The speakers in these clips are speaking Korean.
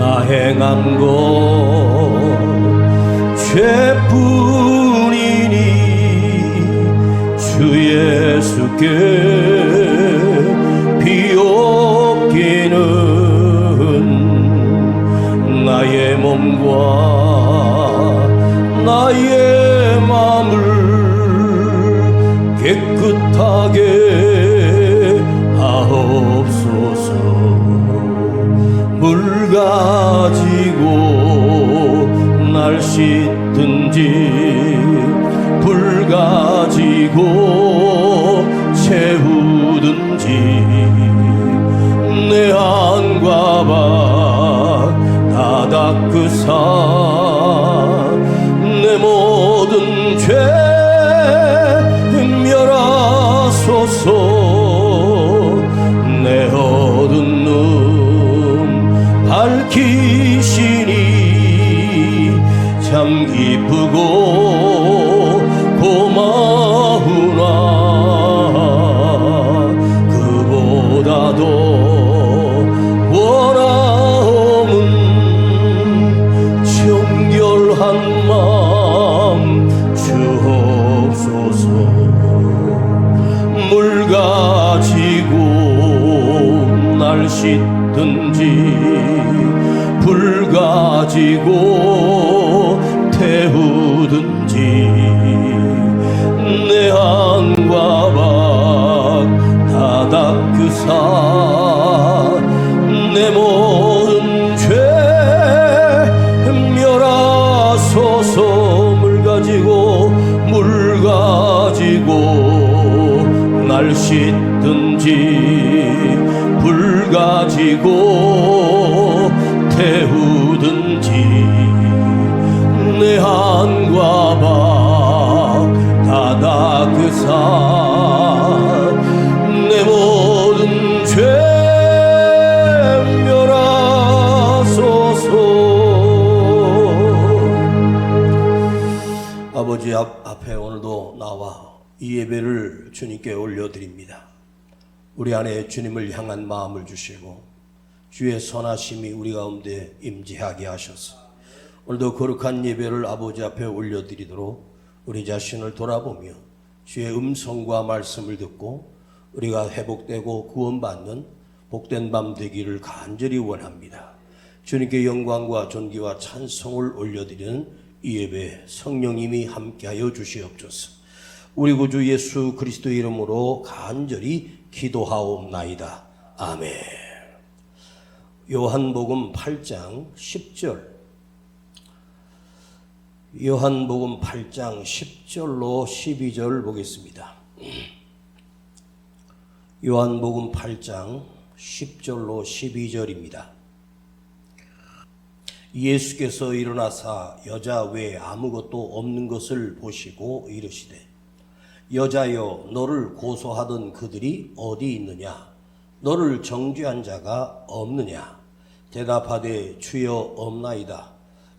나 행한 것 죄뿐이니 주 예수께 비옵기는 나의 몸과 나의 마음을 깨끗하게 하옵소서. 물 가지고 날 씻든지 불 가지고 채우든지 내 안과 발 다 닦으사 내 모든 죄 멸하소서. 내 어두운 눈 밝히시니 참 기쁘고 고마우나 그보다도 원하옵은 정결한 마음 주옵소서. 물 가지고 날 씻든지 불 가지고 태우든지 내 안과 박 다 닦으사 내 모든 죄 멸하소서. 물 가지고 날 씻든지 불 가지고 태우든지 내 안과 박 다 닦으사 내 모든 죄 멸하소서. 아버지 앞에 오늘도 나와 이 예배를 주님께 올려드립니다. 우리 안에 주님을 향한 마음을 주시고 주의 선하심이 우리 가운데 임재하게 하셔서 오늘도 거룩한 예배를 아버지 앞에 올려드리도록 우리 자신을 돌아보며 주의 음성과 말씀을 듣고 우리가 회복되고 구원받는 복된 밤 되기를 간절히 원합니다. 주님께 영광과 존귀와 찬송을 올려드리는 이 예배 성령님이 함께하여 주시옵소서. 우리 구주 예수 그리스도의 이름으로 간절히 기도하옵나이다. 아멘. 요한복음 8장 10절, 요한복음 8장 10절로 12절 보겠습니다. 요한복음 8장 10절로 12절입니다. 예수께서 일어나사 여자 외에 아무것도 없는 것을 보시고 이르시되 여자여 너를 고소하던 그들이 어디 있느냐? 너를 정죄한 자가 없느냐? 대답하되 주여 없나이다.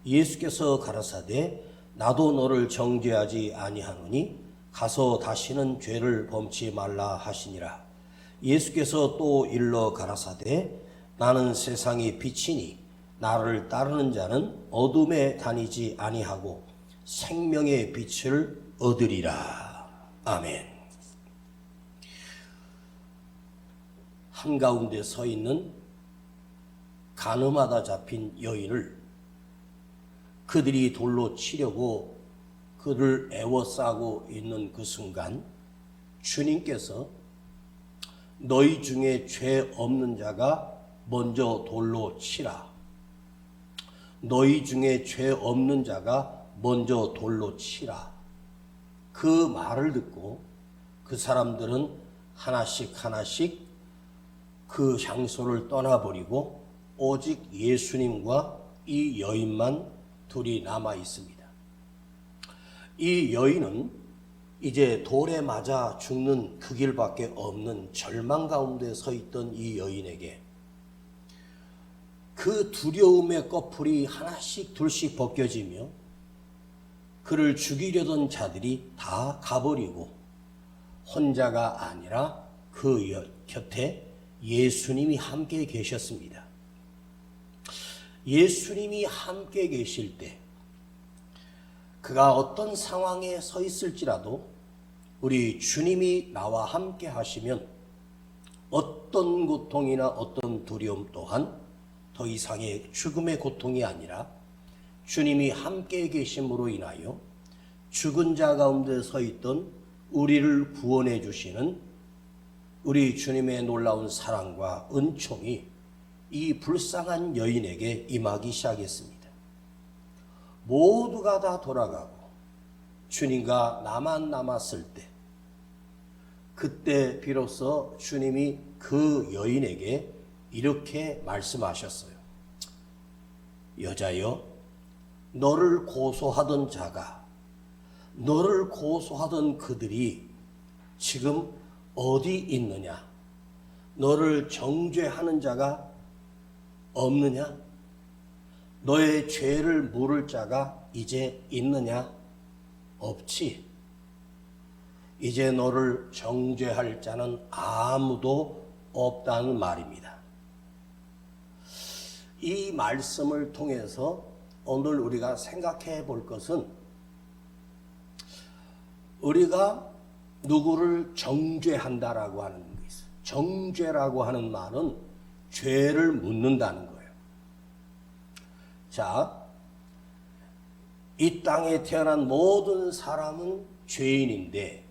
예수께서 가라사대 나도 너를 정죄하지 아니하노니 가서 다시는 죄를 범치 말라 하시니라. 예수께서 또 일러 가라사대 나는 세상의 빛이니 나를 따르는 자는 어둠에 다니지 아니하고 생명의 빛을 얻으리라. 아멘. 한가운데 서 있는 간음하다 잡힌 여인을 그들이 돌로 치려고 그를 애워싸고 있는 그 순간 주님께서 너희 중에 죄 없는 자가 먼저 돌로 치라. 너희 중에 죄 없는 자가 먼저 돌로 치라. 그 말을 듣고 그 사람들은 하나씩 그 장소를 떠나버리고 오직 예수님과 이 여인만 둘이 남아 있습니다. 이 여인은 이제 돌에 맞아 죽는 그 길밖에 없는 절망 가운데 서 있던 이 여인에게 그 두려움의 꺼풀이 하나씩 둘씩 벗겨지며 그를 죽이려던 자들이 다 가버리고 혼자가 아니라 그 곁에 예수님이 함께 계셨습니다. 예수님이 함께 계실 때 그가 어떤 상황에 서 있을지라도 우리 주님이 나와 함께 하시면 어떤 고통이나 어떤 두려움 또한 더 이상의 죽음의 고통이 아니라 주님이 함께 계심으로 인하여 죽은 자 가운데 서 있던 우리를 구원해 주시는 우리 주님의 놀라운 사랑과 은총이 이 불쌍한 여인에게 임하기 시작했습니다. 모두가 다 돌아가고 주님과 나만 남았을 때, 그때 비로소 주님이 그 여인에게 이렇게 말씀하셨어요. 여자여, 너를 고소하던 자가, 너를 고소하던 그들이 지금 어디 있느냐? 너를 정죄하는 자가 없느냐? 너의 죄를 물을 자가 이제 있느냐? 없지. 이제 너를 정죄할 자는 아무도 없다는 말입니다. 이 말씀을 통해서 오늘 우리가 생각해 볼 것은, 우리가 누구를 정죄한다라고 하는 게 있어요. 정죄라고 하는 말은 죄를 묻는다는 거예요. 자, 이 땅에 태어난 모든 사람은 죄인인데,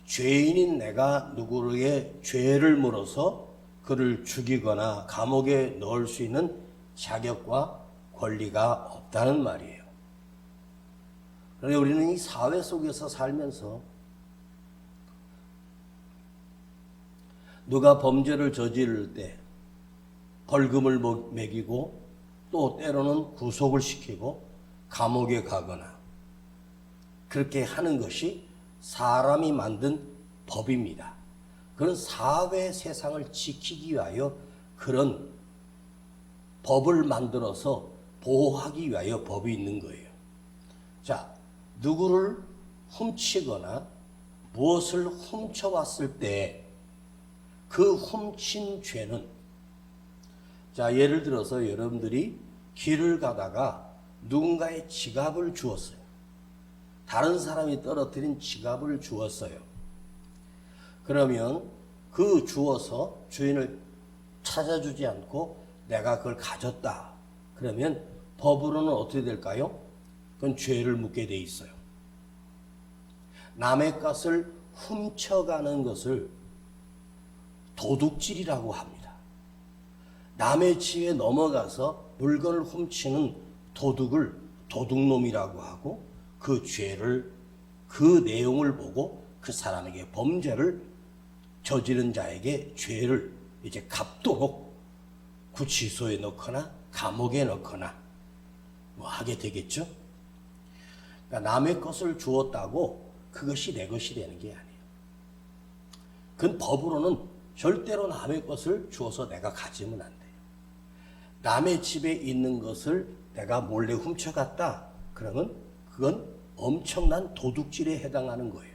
죄인인 내가 누구에게 죄를 물어서 그를 죽이거나 감옥에 넣을 수 있는 자격과 권리가 없다는 말이에요. 그런데 우리는 이 사회 속에서 살면서 누가 범죄를 저지를 때 벌금을 매기고 또 때로는 구속을 시키고 감옥에 가거나 그렇게 하는 것이 사람이 만든 법입니다. 그런 사회 세상을 지키기 위하여 그런 법을 만들어서 보호하기 위하여 법이 있는 거예요. 자, 누구를 훔치거나 무엇을 훔쳐왔을 때 그 훔친 죄는, 자, 예를 들어서 여러분들이 길을 가다가 누군가의 지갑을 주었어요. 다른 사람이 떨어뜨린 지갑을 주었어요. 그러면 그 주어서 주인을 찾아주지 않고 내가 그걸 가졌다. 그러면 법으로는 어떻게 될까요? 그건 죄를 묻게 돼 있어요. 남의 것을 훔쳐가는 것을 도둑질이라고 합니다. 남의 집에 넘어가서 물건을 훔치는 도둑을 도둑놈이라고 하고, 그 죄를, 그 내용을 보고 그 사람에게 범죄를 저지른 자에게 죄를 이제 갚도록 구치소에 넣거나 감옥에 넣거나 뭐 하게 되겠죠. 그러니까 남의 것을 주었다고 그것이 내 것이 되는 게 아니에요. 그건 법으로는 절대로 남의 것을 주어서 내가 가지면 안 돼요. 남의 집에 있는 것을 내가 몰래 훔쳐갔다. 그러면 그건 엄청난 도둑질에 해당하는 거예요.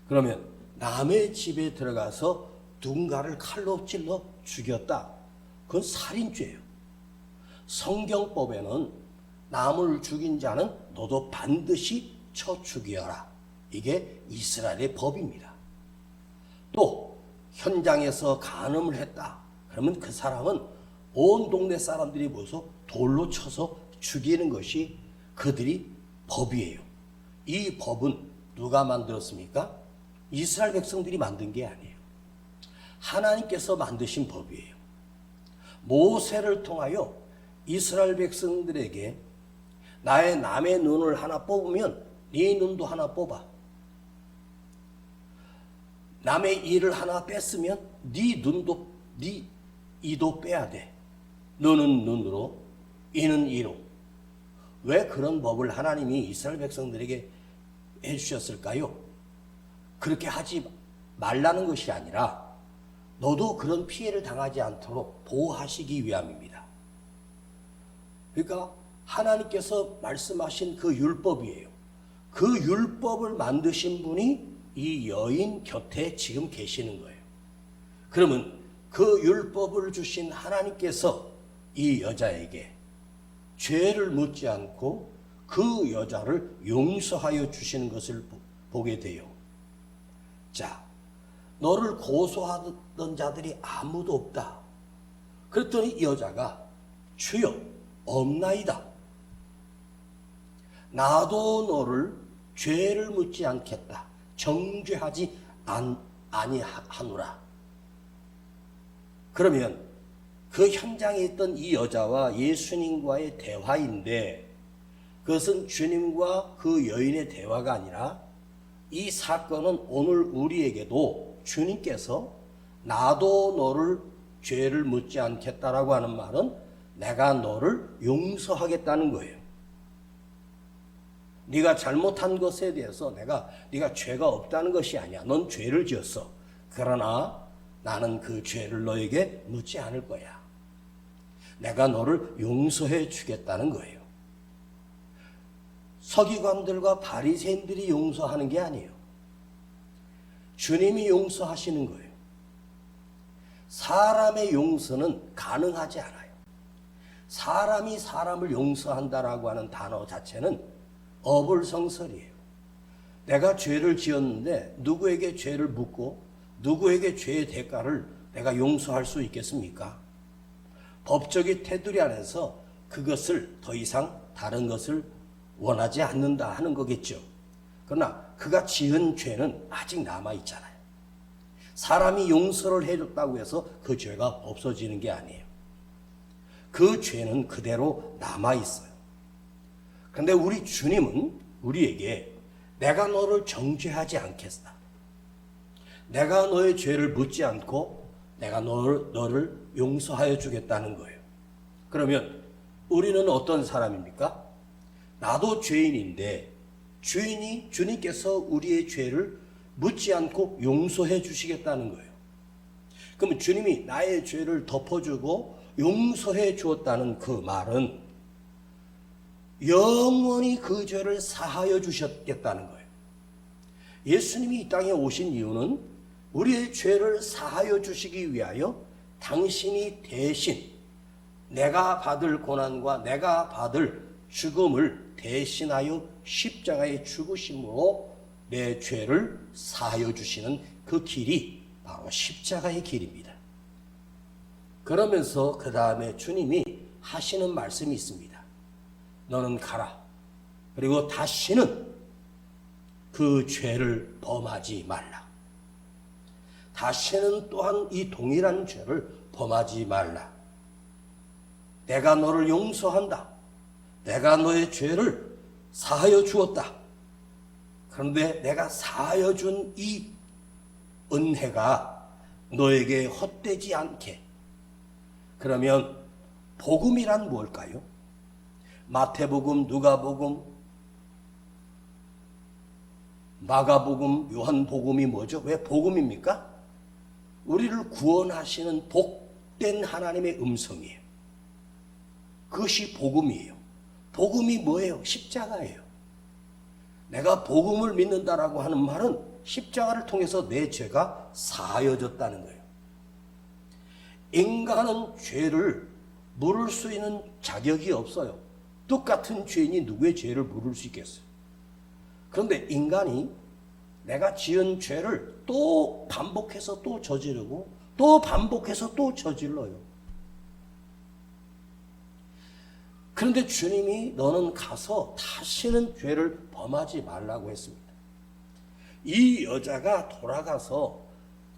그러면 남의 집에 들어가서 누군가를 칼로 찔러 죽였다. 그건 살인죄예요. 성경법에는 남을 죽인 자는 너도 반드시 쳐 죽여라. 이게 이스라엘의 법입니다. 또 현장에서 간음을 했다. 그러면 그 사람은 온 동네 사람들이 모여서 돌로 쳐서 죽이는 것이 그들이 법이에요. 이 법은 누가 만들었습니까? 이스라엘 백성들이 만든 게 아니에요. 하나님께서 만드신 법이에요. 모세를 통하여 이스라엘 백성들에게 나의 남의 눈을 하나 뽑으면 네 눈도 하나 뽑아. 남의 이를 하나 뺐으면 네 눈도, 네 이도 빼야 돼. 너는 눈으로, 이는 이로. 왜 그런 법을 하나님이 이스라엘 백성들에게 해주셨을까요? 그렇게 하지 말라는 것이 아니라 너도 그런 피해를 당하지 않도록 보호하시기 위함입니다. 그러니까 하나님께서 말씀하신 그 율법이에요. 그 율법을 만드신 분이 이 여인 곁에 지금 계시는 거예요. 그러면 그 율법을 주신 하나님께서 이 여자에게 죄를 묻지 않고 그 여자를 용서하여 주시는 것을 보게 돼요. 자, 너를 고소하던 자들이 아무도 없다. 그랬더니 이 여자가 주여 없나이다. 나도 너를 죄를 묻지 않겠다. 정죄하지 아니하노라. 그러면 그 현장에 있던 이 여자와 예수님과의 대화인데 그것은 주님과 그 여인의 대화가 아니라 이 사건은 오늘 우리에게도 주님께서 나도 너를 죄를 묻지 않겠다라고 하는 말은 내가 너를 용서하겠다는 거예요. 네가 잘못한 것에 대해서 네가 죄가 없다는 것이 아니야. 넌 죄를 지었어. 그러나 나는 그 죄를 너에게 묻지 않을 거야. 내가 너를 용서해 주겠다는 거예요. 서기관들과 바리새인들이 용서하는 게 아니에요. 주님이 용서하시는 거예요. 사람의 용서는 가능하지 않아요. 사람이 사람을 용서한다라고 하는 단어 자체는 어불성설이에요. 내가 죄를 지었는데 누구에게 죄를 묻고 누구에게 죄의 대가를 내가 용서할 수 있겠습니까? 법적인 테두리 안에서 그것을 더 이상 다른 것을 원하지 않는다 하는 거겠죠. 그러나 그가 지은 죄는 아직 남아있잖아요. 사람이 용서를 해줬다고 해서 그 죄가 없어지는 게 아니에요. 그 죄는 그대로 남아있어요. 그런데 우리 주님은 우리에게 내가 너를 정죄하지 않겠다. 내가 너의 죄를 묻지 않고 내가 너를 용서하여 주겠다는 거예요. 그러면 우리는 어떤 사람입니까? 나도 죄인인데 주님께서 우리의 죄를 묻지 않고 용서해 주시겠다는 거예요. 그러면 주님이 나의 죄를 덮어주고 용서해 주었다는 그 말은 영원히 그 죄를 사하여 주셨겠다는 거예요. 예수님이 이 땅에 오신 이유는 우리의 죄를 사하여 주시기 위하여 당신이 대신 내가 받을 고난과 내가 받을 죽음을 대신하여 십자가에 죽으심으로 내 죄를 사하여 주시는 그 길이 바로 십자가의 길입니다. 그러면서 그 다음에 주님이 하시는 말씀이 있습니다. 너는 가라. 그리고 다시는 그 죄를 범하지 말라. 다시는 또한 이 동일한 죄를 범하지 말라. 내가 너를 용서한다. 내가 너의 죄를 사하여 주었다. 그런데 내가 사하여 준 이 은혜가 너에게 헛되지 않게. 그러면 복음이란 뭘까요? 마태복음, 누가복음, 마가복음, 요한복음이 뭐죠? 왜 복음입니까? 우리를 구원하시는 복된 하나님의 음성이에요. 그것이 복음이에요. 복음이 뭐예요? 십자가예요. 내가 복음을 믿는다라고 하는 말은 십자가를 통해서 내 죄가 사하여졌다는 거예요. 인간은 죄를 물을 수 있는 자격이 없어요. 똑같은 죄인이 누구의 죄를 물을 수 있겠어요? 그런데 인간이 내가 지은 죄를 또 반복해서 또 저지르고 또 반복해서 또 저질러요. 그런데 주님이 너는 가서 다시는 죄를 범하지 말라고 했습니다. 이 여자가 돌아가서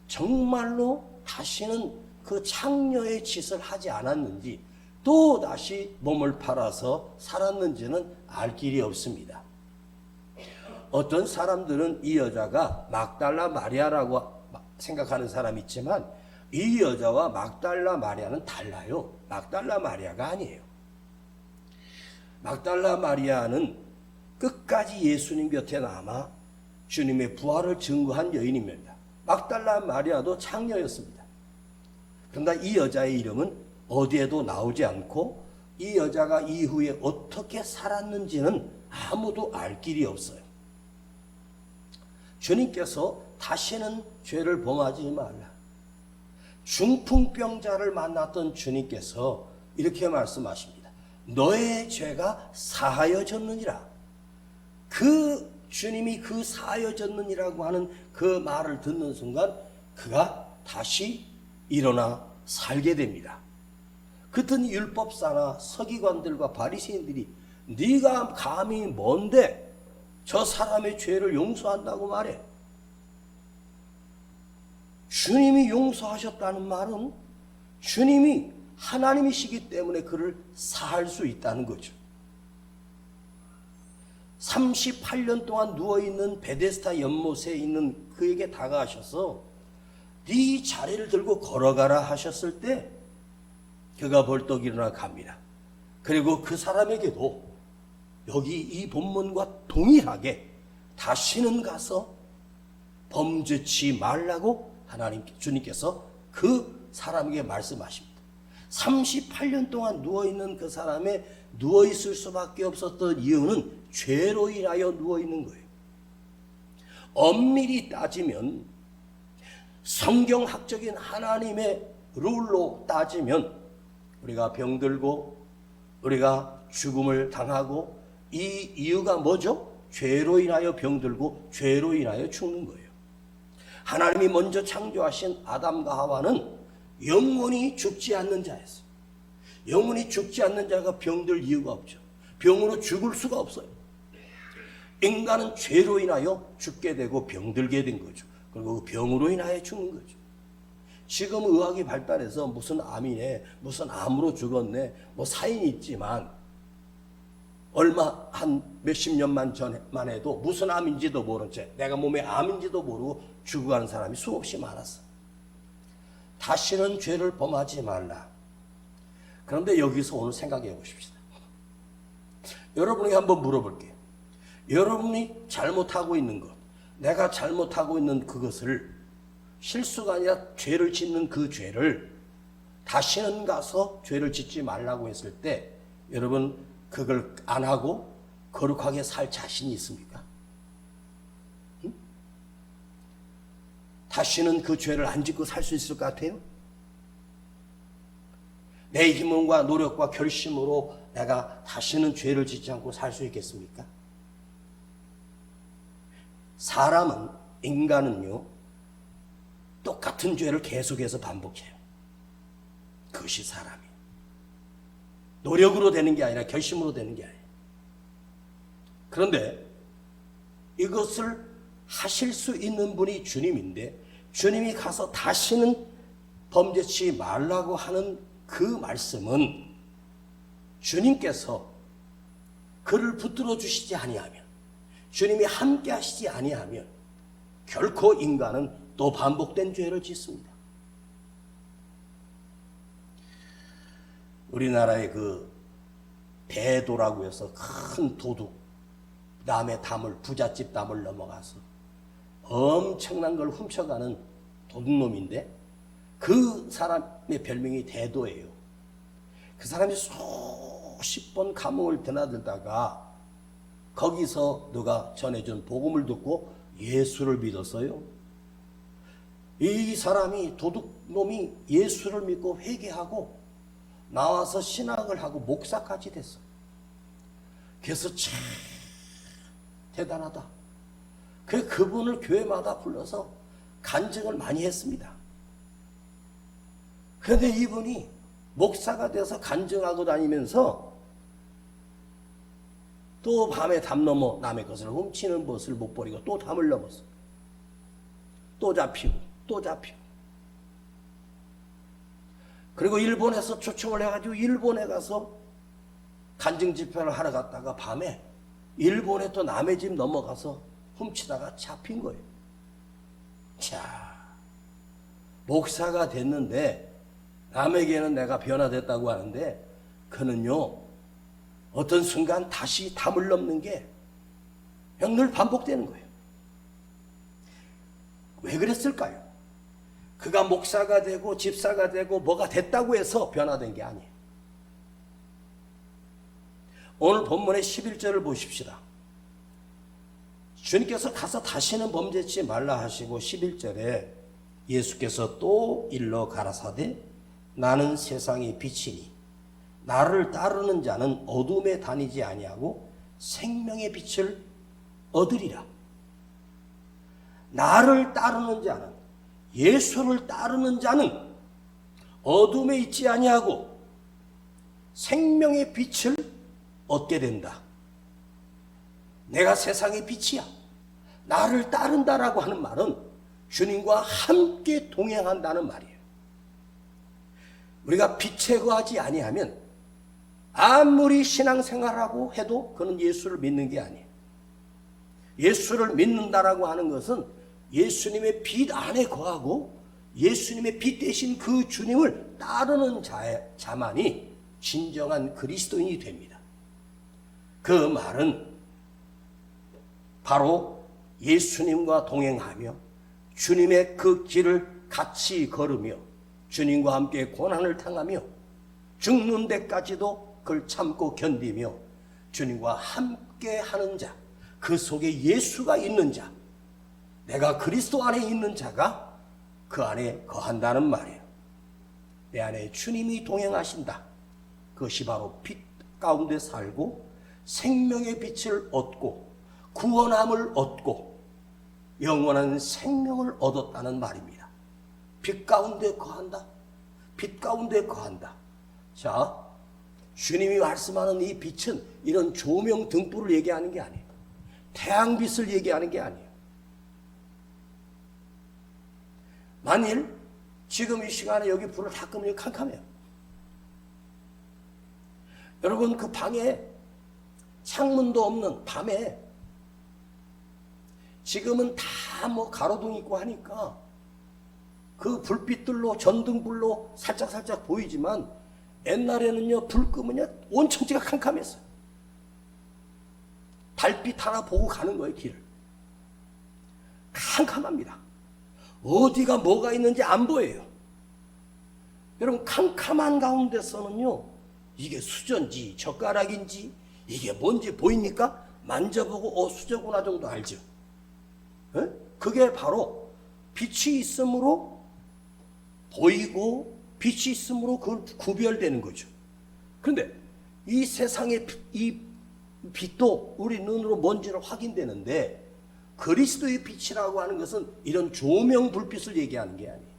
정말로 다시는 그 창녀의 짓을 하지 않았는지 또 다시 몸을 팔아서 살았는지는 알 길이 없습니다. 어떤 사람들은 이 여자가 막달라 마리아라고 생각하는 사람이 있지만 이 여자와 막달라 마리아는 달라요. 막달라 마리아가 아니에요. 막달라 마리아는 끝까지 예수님 곁에 남아 주님의 부활을 증거한 여인입니다. 막달라 마리아도 창녀였습니다. 그런데 이 여자의 이름은 어디에도 나오지 않고 이 여자가 이후에 어떻게 살았는지는 아무도 알 길이 없어요. 주님께서 다시는 죄를 범하지 말라. 중풍병자를 만났던 주님께서 이렇게 말씀하십니다. 너의 죄가 사하여졌느니라. 그 주님이 그 사하여졌느니라고 하는 그 말을 듣는 순간 그가 다시 일어나 살게 됩니다. 그랬더니 율법사나 서기관들과 바리새인들이 네가 감히 뭔데 저 사람의 죄를 용서한다고 말해. 주님이 용서하셨다는 말은 주님이 하나님이시기 때문에 그를 사할 수 있다는 거죠. 38년 동안 누워있는 베데스다 연못에 있는 그에게 다가가셔서 네 자리를 들고 걸어가라 하셨을 때 그가 벌떡 일어나 갑니다. 그리고 그 사람에게도 여기 이 본문과 동일하게 다시는 가서 범죄치 말라고 주님께서 그 사람에게 말씀하십니다. 38년 동안 누워있는 그 사람의 누워있을 수밖에 없었던 이유는 죄로 인하여 누워있는 거예요. 엄밀히 따지면 성경학적인 하나님의 룰로 따지면 우리가 병들고 우리가 죽음을 당하고 이 이유가 뭐죠? 죄로 인하여 병들고 죄로 인하여 죽는 거예요. 하나님이 먼저 창조하신 아담과 하와는 영원히 죽지 않는 자였어요. 영원히 죽지 않는 자가 병들 이유가 없죠. 병으로 죽을 수가 없어요. 인간은 죄로 인하여 죽게 되고 병들게 된 거죠. 그리고 병으로 인하여 죽는 거죠. 지금 의학이 발달해서 무슨 암이네, 무슨 암으로 죽었네, 뭐 사인이 있지만 얼마 한 몇십 년만 전만 해도 무슨 암인지도 모른 채 내가 몸에 암인지도 모르고 죽어가는 사람이 수없이 많았어. 다시는 죄를 범하지 말라. 그런데 여기서 오늘 생각해 보십시다. 여러분에게 한번 물어볼게요. 여러분이 잘못하고 있는 것, 내가 잘못하고 있는 그것을 실수가 아니라 죄를 짓는 그 죄를 다시는 가서 죄를 짓지 말라고 했을 때 여러분 그걸 안 하고 거룩하게 살 자신이 있습니까? 응? 다시는 그 죄를 안 짓고 살 수 있을 것 같아요? 내 힘과 노력과 결심으로 내가 다시는 죄를 짓지 않고 살 수 있겠습니까? 사람은, 인간은요, 똑같은 죄를 계속해서 반복해요. 그것이 사람이에요. 노력으로 되는 게 아니라 결심으로 되는 게 아니에요. 그런데 이것을 하실 수 있는 분이 주님인데 주님이 가서 다시는 범죄치 말라고 하는 그 말씀은 주님께서 그를 붙들어 주시지 아니하면, 주님이 함께 하시지 아니하면 결코 인간은 또 반복된 죄를 짓습니다. 우리나라의 그 대도라고 해서 큰 도둑, 남의 담을, 부잣집 담을 넘어가서 엄청난 걸 훔쳐가는 도둑놈인데 그 사람의 별명이 대도예요. 그 사람이 수십 번 감옥을 드나들다가 거기서 누가 전해준 복음을 듣고 예수를 믿었어요. 이 사람이 도둑놈이 예수를 믿고 회개하고 나와서 신학을 하고 목사까지 됐어. 그래서 참 대단하다. 그분을 교회마다 불러서 간증을 많이 했습니다. 그런데 이분이 목사가 돼서 간증하고 다니면서 또 밤에 담 넘어 남의 것을 훔치는 것을 못 버리고 또 담을 넘었어. 또 잡히고 또 잡히고. 그리고 일본에서 초청을 해가지고 일본에 가서 간증 집회를 하러 갔다가 밤에 일본에 또 남의 집 넘어가서 훔치다가 잡힌 거예요. 자, 목사가 됐는데 남에게는 내가 변화됐다고 하는데 그는요 어떤 순간 다시 담을 넘는 게 그냥 늘 반복되는 거예요. 왜 그랬을까요? 그가 목사가 되고 집사가 되고 뭐가 됐다고 해서 변화된 게 아니에요. 오늘 본문의 11절을 보십시다. 주님께서 가서 다시는 범죄치 말라 하시고 11절에 예수께서 또 일러 가라사대 나는 세상의 빛이니 나를 따르는 자는 어둠에 다니지 아니하고 생명의 빛을 얻으리라. 나를 따르는 자는, 예수를 따르는 자는 어둠에 있지 아니하고 생명의 빛을 얻게 된다. 내가 세상의 빛이야. 나를 따른다라고 하는 말은 주님과 함께 동행한다는 말이에요. 우리가 빛에 거하지 아니하면 아무리 신앙생활하고 해도 그는 예수를 믿는 게 아니에요. 예수를 믿는다라고 하는 것은 예수님의 빛 안에 거하고 예수님의 빛 대신 그 주님을 따르는 자만이 진정한 그리스도인이 됩니다. 그 말은 바로 예수님과 동행하며 주님의 그 길을 같이 걸으며 주님과 함께 고난을 당하며 죽는 데까지도 그걸 참고 견디며 주님과 함께 하는 자, 그 속에 예수가 있는 자, 내가 그리스도 안에 있는 자가 그 안에 거한다는 말이에요. 내 안에 주님이 동행하신다. 그것이 바로 빛 가운데 살고 생명의 빛을 얻고 구원함을 얻고 영원한 생명을 얻었다는 말입니다. 빛 가운데 거한다. 빛 가운데 거한다. 자, 주님이 말씀하는 이 빛은 이런 조명 등불을 얘기하는 게 아니에요. 태양빛을 얘기하는 게 아니에요. 만일 지금 이 시간에 여기 불을 다 끄면 캄캄해요. 여러분, 그 방에 창문도 없는 밤에 지금은 다 뭐 가로등 있고 하니까 그 불빛들로 전등불로 살짝살짝 보이지만 옛날에는요, 불 끄면요 온 천지가 캄캄했어요. 달빛 하나 보고 가는 거예요. 길을. 캄캄합니다. 어디가 뭐가 있는지 안 보여요. 여러분, 캄캄한 가운데서는요, 이게 수저인지 젓가락인지 이게 뭔지 보입니까? 만져보고 수저구나 정도 알죠. 에? 그게 바로 빛이 있으므로 보이고 빛이 있으므로 그걸 구별되는 거죠. 그런데 이 세상의 이 빛도 우리 눈으로 뭔지를 확인되는데 그리스도의 빛이라고 하는 것은 이런 조명 불빛을 얘기하는 게 아니에요.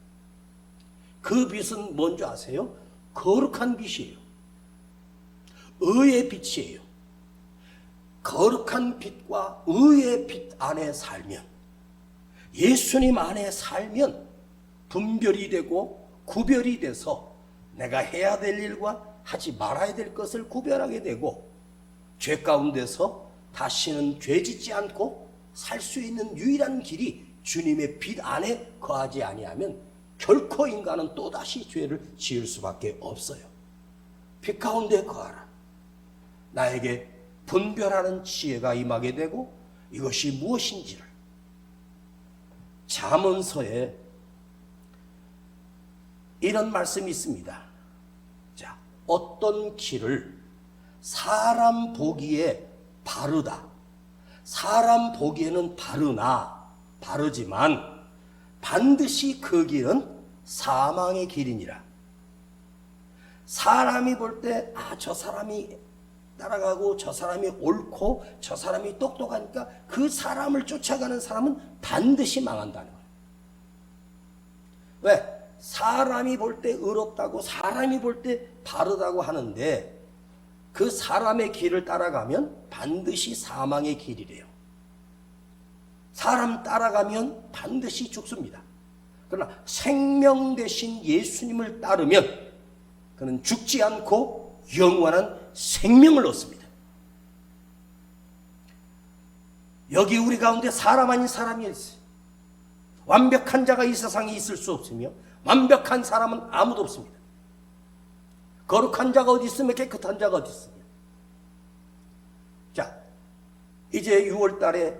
그 빛은 뭔지 아세요? 거룩한 빛이에요. 의의 빛이에요. 거룩한 빛과 의의 빛 안에 살면, 예수님 안에 살면 분별이 되고 구별이 돼서 내가 해야 될 일과 하지 말아야 될 것을 구별하게 되고 죄 가운데서 다시는 죄 짓지 않고 살 수 있는 유일한 길이 주님의 빛 안에 거하지 아니하면 결코 인간은 또다시 죄를 지을 수밖에 없어요. 빛 가운데 거하라. 나에게 분별하는 지혜가 임하게 되고 이것이 무엇인지를 잠언서에 이런 말씀이 있습니다. 자, 어떤 길을 사람 보기에 바르다. 사람 보기에는 바르지만 반드시 그 길은 사망의 길이니라. 사람이 볼 때 저 사람이 따라가고 저 사람이 옳고 저 사람이 똑똑하니까 그 사람을 쫓아가는 사람은 반드시 망한다는 거예요. 왜? 사람이 볼 때 의롭다고 사람이 볼 때 바르다고 하는데 그 사람의 길을 따라가면 반드시 사망의 길이래요. 사람 따라가면 반드시 죽습니다. 그러나 생명 대신 예수님을 따르면 그는 죽지 않고 영원한 생명을 얻습니다. 여기 우리 가운데 사람 아닌 사람이 있어요. 완벽한 자가 이 세상에 있을 수 없으며 완벽한 사람은 아무도 없습니다. 거룩한 자가 어디 있으며 깨끗한 자가 어디 있으며. 자, 이제 6월 달에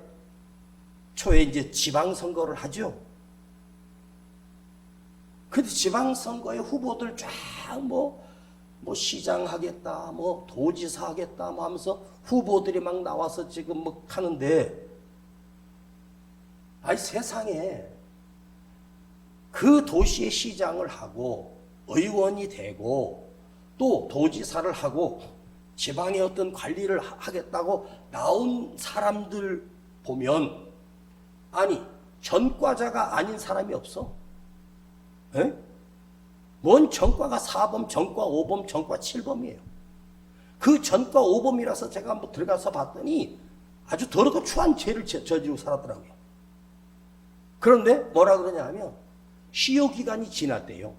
초에 이제 지방선거를 하죠. 근데 지방선거의 후보들 쫙 뭐 시장 하겠다, 뭐 도지사 하겠다, 뭐 하면서 후보들이 막 나와서 지금 뭐 하는데, 아니 세상에 그 도시의 시장을 하고 의원이 되고 또 도지사를 하고 지방의 어떤 관리를 하겠다고 나온 사람들 보면 아니 전과자가 아닌 사람이 없어. 에? 뭔 전과가 4범, 전과 5범, 전과 7범이에요. 그 전과 5범이라서 제가 한번 들어가서 봤더니 아주 더럽고 추한 죄를 저지르고 살았더라고요. 그런데 뭐라 그러냐 하면 시효기간이 지났대요.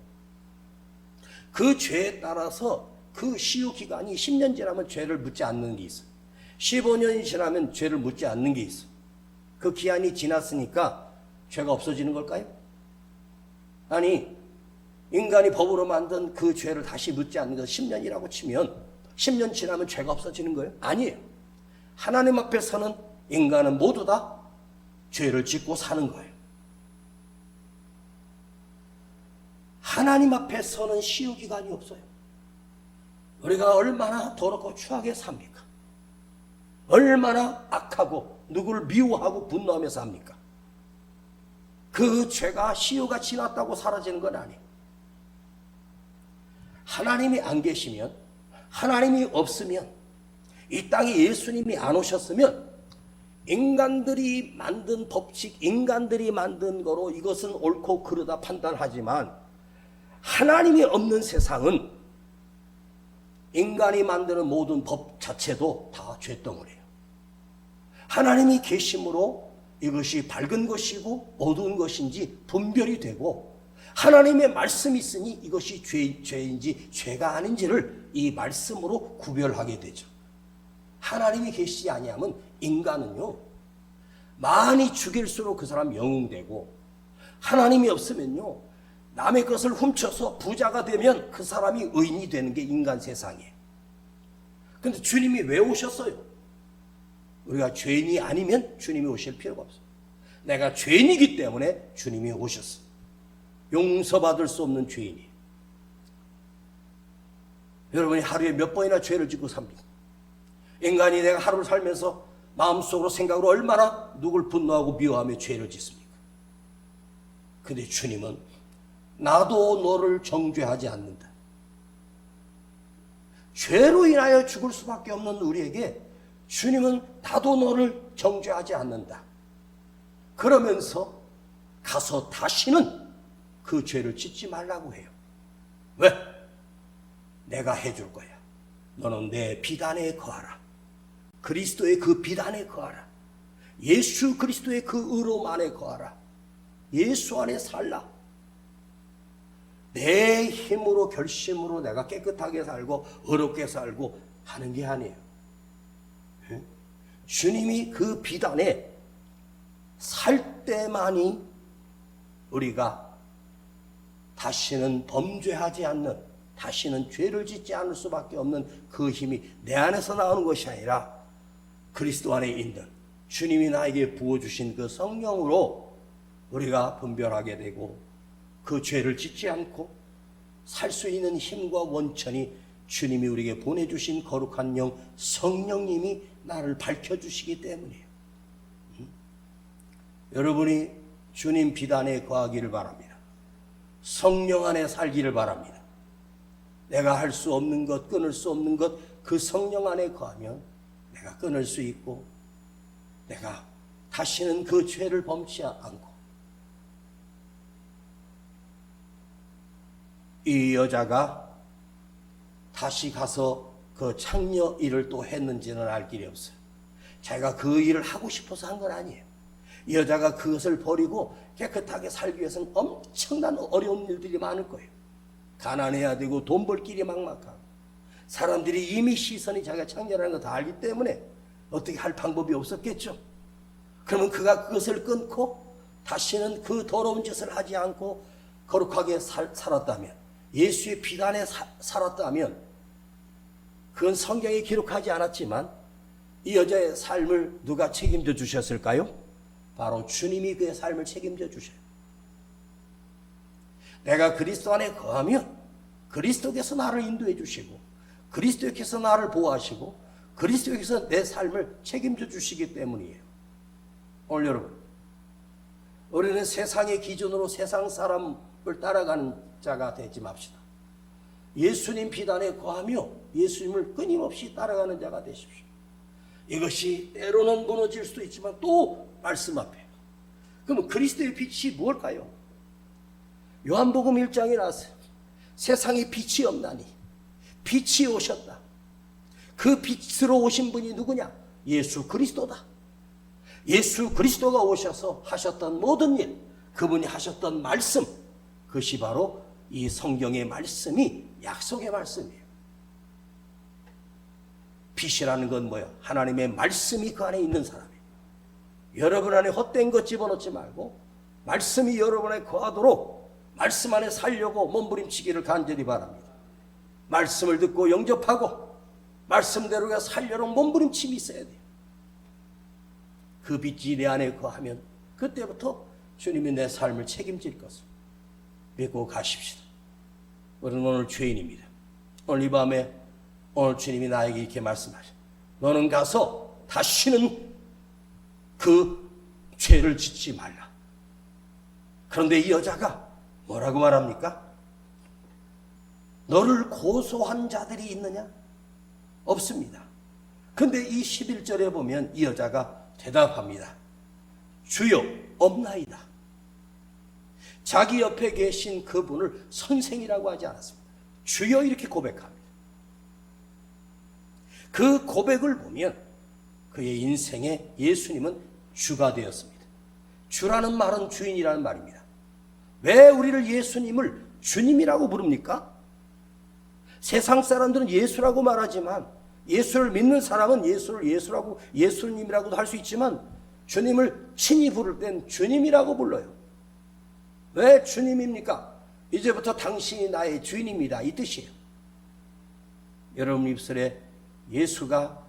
그 죄에 따라서 그 시효기간이 10년 지나면 죄를 묻지 않는 게 있어. 15년이 지나면 죄를 묻지 않는 게 있어. 그 기한이 지났으니까 죄가 없어지는 걸까요? 아니 인간이 법으로 만든 그 죄를 다시 묻지 않는 것 10년이라고 치면 10년 지나면 죄가 없어지는 거예요? 아니에요. 하나님 앞에서는 인간은 모두 다 죄를 짓고 사는 거예요. 하나님 앞에서는 시효기간이 없어요. 우리가 얼마나 더럽고 추하게 삽니까? 얼마나 악하고 누구를 미워하고 분노하며 삽니까? 그 죄가 시효가 지났다고 사라지는 건 아니에요. 하나님이 안 계시면, 하나님이 없으면, 이 땅에 예수님이 안 오셨으면 인간들이 만든 법칙, 인간들이 만든 거로 이것은 옳고 그르다 판단하지만 하나님이 없는 세상은 인간이 만드는 모든 법 자체도 다 죄덩어리예요. 하나님이 계심으로 이것이 밝은 것이고 어두운 것인지 분별이 되고 하나님의 말씀이 있으니 이것이 죄인지 죄가 아닌지를 이 말씀으로 구별하게 되죠. 하나님이 계시지 아니하면 인간은요 많이 죽일수록 그 사람 영웅되고 하나님이 없으면요 남의 것을 훔쳐서 부자가 되면 그 사람이 의인이 되는 게 인간 세상이에요. 그런데 주님이 왜 오셨어요? 우리가 죄인이 아니면 주님이 오실 필요가 없어요. 내가 죄인이기 때문에 주님이 오셨어요. 용서받을 수 없는 죄인이. 여러분이 하루에 몇 번이나 죄를 짓고 삽니까? 인간이 내가 하루를 살면서 마음속으로 생각으로 얼마나 누굴 분노하고 미워하며 죄를 짓습니까? 근데 주님은 나도 너를 정죄하지 않는다. 죄로 인하여 죽을 수밖에 없는 우리에게 주님은 나도 너를 정죄하지 않는다. 그러면서 가서 다시는 그 죄를 짓지 말라고 해요. 왜? 내가 해줄 거야. 너는 내 비단에 거하라. 그리스도의 그 비단에 거하라. 예수 그리스도의 그 의로만에 거하라. 예수 안에 살라. 내 힘으로 결심으로 내가 깨끗하게 살고 어렵게 살고 하는 게 아니에요. 주님이 그 비단에 살 때만이 우리가 다시는 범죄하지 않는, 다시는 죄를 짓지 않을 수밖에 없는 그 힘이 내 안에서 나오는 것이 아니라 그리스도 안에 있는 주님이 나에게 부어주신 그 성령으로 우리가 분별하게 되고 그 죄를 짓지 않고 살 수 있는 힘과 원천이 주님이 우리에게 보내주신 거룩한 영 성령님이 나를 밝혀주시기 때문이에요. 여러분이 주님 비단에 거하기를 바랍니다. 성령 안에 살기를 바랍니다. 내가 할 수 없는 것, 끊을 수 없는 것, 그 성령 안에 거하면 내가 끊을 수 있고 내가 다시는 그 죄를 범치 않고. 이 여자가 다시 가서 그 창녀 일을 또 했는지는 알 길이 없어요. 자기가 그 일을 하고 싶어서 한 건 아니에요. 이 여자가 그것을 버리고 깨끗하게 살기 위해서는 엄청난 어려운 일들이 많을 거예요. 가난해야 되고 돈 벌 길이 막막하고 사람들이 이미 시선이 자기가 창녀라는 거 다 알기 때문에 어떻게 할 방법이 없었겠죠. 그러면 그가 그것을 끊고 다시는 그 더러운 짓을 하지 않고 거룩하게 살았다면, 예수의 비단에 살았다면, 그건 성경에 기록하지 않았지만 이 여자의 삶을 누가 책임져 주셨을까요? 바로 주님이 그의 삶을 책임져 주셔요. 내가 그리스도 안에 거하면 그리스도께서 나를 인도해 주시고 그리스도께서 나를 보호하시고 그리스도께서 내 삶을 책임져 주시기 때문이에요. 오늘 여러분, 우리는 세상의 기준으로 세상 사람을 따라가는 자가 되지 맙시다. 예수님 비단에 거하며 예수님을 끊임없이 따라가는 자가 되십시오. 이것이 때로는 무너질 수도 있지만 또 말씀 앞에. 그러면 그리스도의 빛이 무엇일까요? 요한복음 1장에 나왔어요. 세상에 빛이 없나니 빛이 오셨다. 그 빛으로 오신 분이 누구냐? 예수 그리스도다. 예수 그리스도가 오셔서 하셨던 모든 일, 그분이 하셨던 말씀, 그것이 바로 이 성경의 말씀이 약속의 말씀이에요. 빛이라는 건 뭐예요? 하나님의 말씀이 그 안에 있는 사람이에요. 여러분 안에 헛된 것 집어넣지 말고 말씀이 여러분 안에 거하도록 말씀 안에 살려고 몸부림치기를 간절히 바랍니다. 말씀을 듣고 영접하고 말씀대로 살려는 몸부림침이 있어야 돼요. 그 빛이 내 안에 거하면 그때부터 주님이 내 삶을 책임질 것을 믿고 가십시다. 우리는 오늘 죄인입니다. 오늘 이 밤에 오늘 주님이 나에게 이렇게 말씀하셔. 너는 가서 다시는 그 죄를 짓지 말라. 그런데 이 여자가 뭐라고 말합니까? 너를 고소한 자들이 있느냐? 없습니다. 근데 이 11절에 보면 이 여자가 대답합니다. 주여 없나이다. 자기 옆에 계신 그분을 선생이라고 하지 않았습니다. 주여 이렇게 고백합니다. 그 고백을 보면 그의 인생에 예수님은 주가 되었습니다. 주라는 말은 주인이라는 말입니다. 왜 우리를 예수님을 주님이라고 부릅니까? 세상 사람들은 예수라고 말하지만 예수를 믿는 사람은 예수를 예수라고 예수님이라고도 할 수 있지만 주님을 친히 부를 땐 주님이라고 불러요. 왜 주님입니까? 이제부터 당신이 나의 주인입니다. 이 뜻이에요. 여러분 입술에 예수가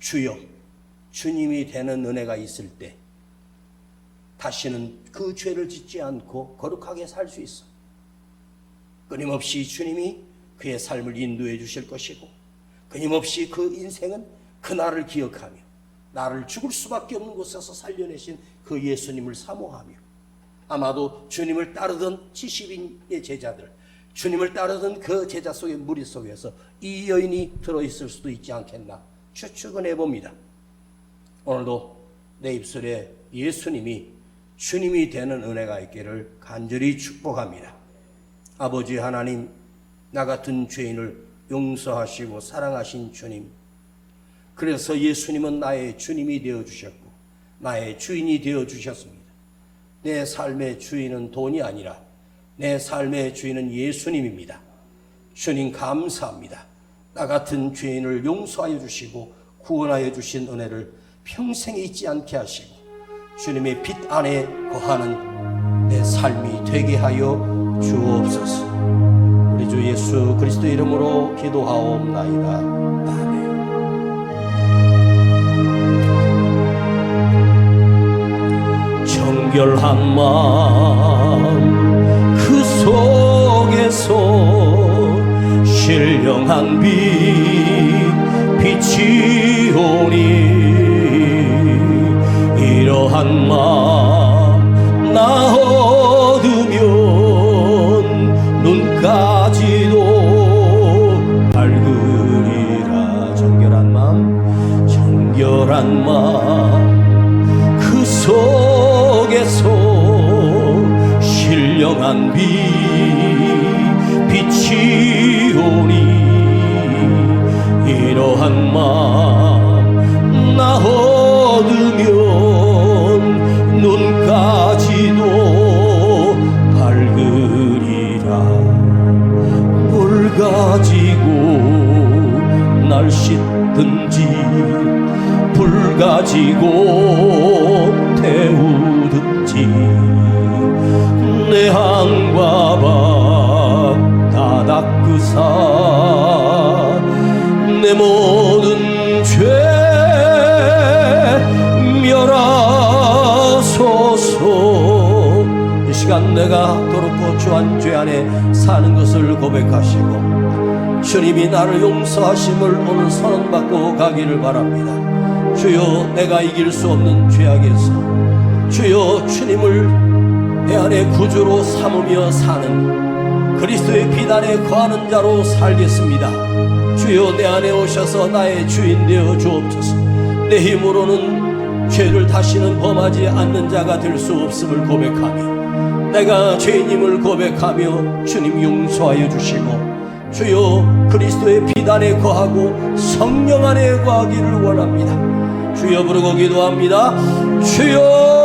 주여, 주님이 되는 은혜가 있을 때 다시는 그 죄를 짓지 않고 거룩하게 살 수 있어. 끊임없이 주님이 그의 삶을 인도해 주실 것이고 끊임없이 그 인생은 그날을 기억하며 나를 죽을 수밖에 없는 곳에서 살려내신 그 예수님을 사모하며 아마도 주님을 따르던 70인의 제자들, 주님을 따르던 그 제자 속의 무리 속에서 이 여인이 들어있을 수도 있지 않겠나 추측은 해봅니다. 오늘도 내 입술에 예수님이 주님이 되는 은혜가 있기를 간절히 축복합니다. 아버지 하나님, 나 같은 죄인을 용서하시고 사랑하신 주님, 그래서 예수님은 나의 주님이 되어주셨고 나의 주인이 되어주셨습니다. 내 삶의 주인은 돈이 아니라 내 삶의 주인은 예수님입니다. 주님 감사합니다. 나 같은 죄인을 용서하여 주시고 구원하여 주신 은혜를 평생 잊지 않게 하시고 주님의 빛 안에 거하는 내 삶이 되게 하여 주옵소서. 우리 주 예수 그리스도 이름으로 기도하옵나이다. 아멘. 정결한 마음 그 속에서 신령한 빛이 오니 이러한 마음 나 얻으면 눈까지도 밝으리라. 정결한 마음 그 속에서 신령한 빛이 오니 이러한 마음 나 얻으면 눈까지도 밝으리라. 뭘 가지고 날 씻든지 불 가지고 태우든지 내 항과 밭 다 닦으사 내 모든 죄 멸하소서. 이 시간 내가 더럽고 추한 죄 안에 사는 것을 고백하시고 주님이 나를 용서하심을 오늘 선언받고 가기를 바랍니다. 주여, 내가 이길 수 없는 죄악에서 주여 주님을 내 안에 구주로 삼으며 사는 그리스도의 비단에 거하는 자로 살겠습니다. 주여 내 안에 오셔서 나의 주인 되어 주옵소서. 내 힘으로는 죄를 다시는 범하지 않는 자가 될 수 없음을 고백하며 내가 죄인임을 고백하며 주님 용서하여 주시고 주여 그리스도의 비단에 거하고 성령 안에 거하기를 원합니다. 주여 부르고 기도합니다. 주여